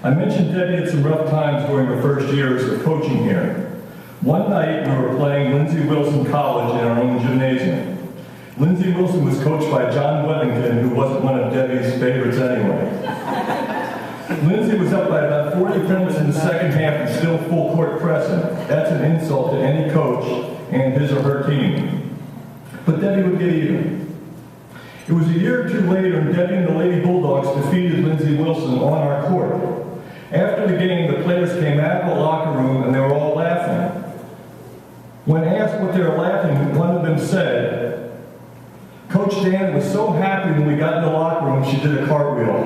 I mentioned Debbie had some rough times during her first years of coaching here. One night, we were playing Lindsey Wilson College in our own gymnasium. Lindsey Wilson was coached by John Wethington, who wasn't one of Debbie's favorites anyway. Lindsey was up by about 40 points in the second half and still full court pressing. That's an insult to any coach and his or her team. But Debbie would get even. It was a year or two later, and Debbie and the Lady Bulldogs defeated Lindsey Wilson on our court. After the game, the players came out of the locker room and they were all laughing. When asked what they were laughing, one of them said, "Coach Dan was so happy when we got in the locker room, she did a cartwheel."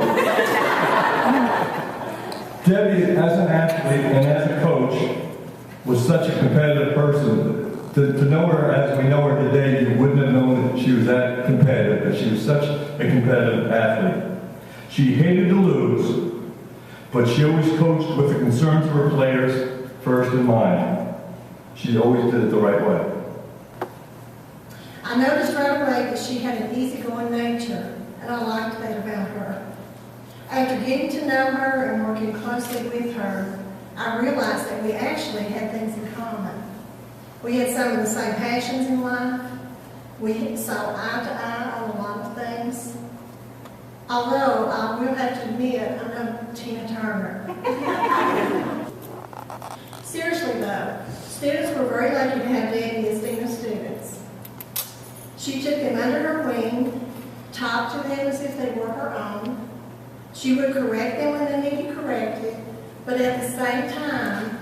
Debbie, as an athlete and as a coach, was such a competitive person. To know her as we know her today, you wouldn't have known that she was that competitive, but she was such a competitive athlete. She hated to lose, but she always coached with the concerns of her players first in mind. She always did it the right way. I noticed right away that she had an easygoing nature, and I liked that about her. After getting to know her and working closely with her, I realized that we actually had things in common. We had some of the same passions in life. We saw eye to eye on a lot of things. Although, I will have to admit, I'm no Tina Turner. Seriously though, students were very lucky to have Debbie as dean of students. She took them under her wing, talked to them as if they were her own. She would correct them when they needed corrected, but at the same time,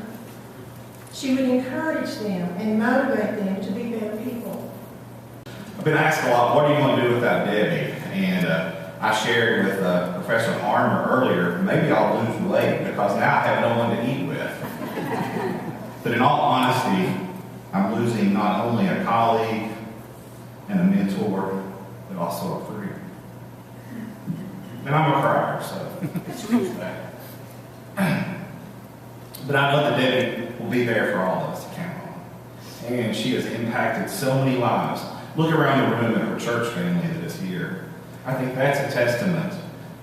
she would encourage them and motivate them to be better people. I've been asked a lot, what are you going to do without Debbie? And I shared with Professor Armour earlier, maybe I'll lose weight because now I have no one to eat with. But in all honesty, I'm losing not only a colleague and a mentor, but also a friend. And I'm a crier, so excuse that. But I know that Debbie will be there for all of us to count on. And she has impacted so many lives. Look around the room at her church family that is here. I think that's a testament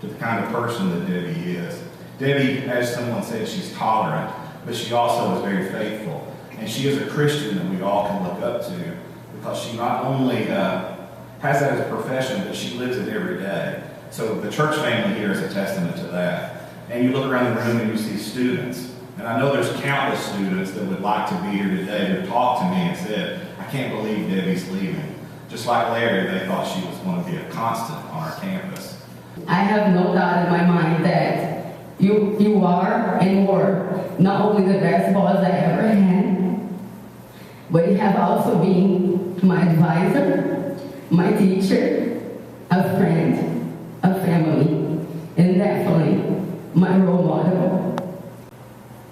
to the kind of person that Debbie is. Debbie, as someone said, she's tolerant, but she also is very faithful. And she is a Christian that we all can look up to because she not only has that as a profession, but she lives it every day. So the church family here is a testament to that. And you look around the room and you see students. And I know there's countless students that would like to be here today who talked to me and said, "I can't believe Debbie's leaving." Just like Larry, they thought she was going to be a constant on our campus. I have no doubt in my mind that you are and were not only the best boss I ever had, but you have also been my advisor, my teacher, a friend, a family, and definitely my role model.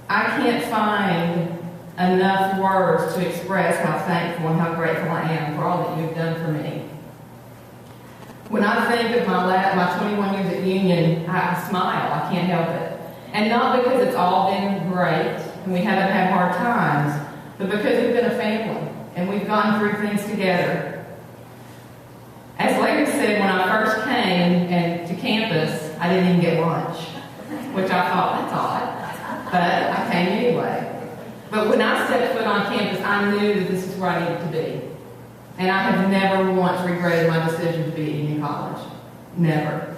I can't find enough words to express how thankful and how grateful I am for all that you've done for me. When I think of my 21 years at Union, I smile. I can't help it. And not because it's all been great and we haven't had hard times, but because we've been a family and we've gone through things together. As Larry said, when I first came to campus, I didn't even get lunch, which I thought, that's odd. But I came anyway. But when I stepped foot on campus, I knew that this is where I needed to be. And I have never once regretted my decision to be at Union College. Never.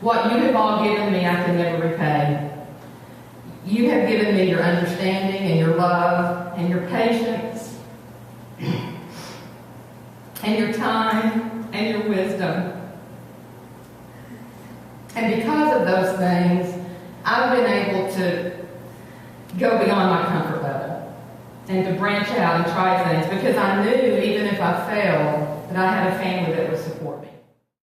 What you have all given me, I can never repay. You have given me your understanding and your love and your patience and your time and your wisdom. And because of those things, I've been able to go beyond my comfort level and to branch out and try things because I knew even if I failed that I had a family that would support me.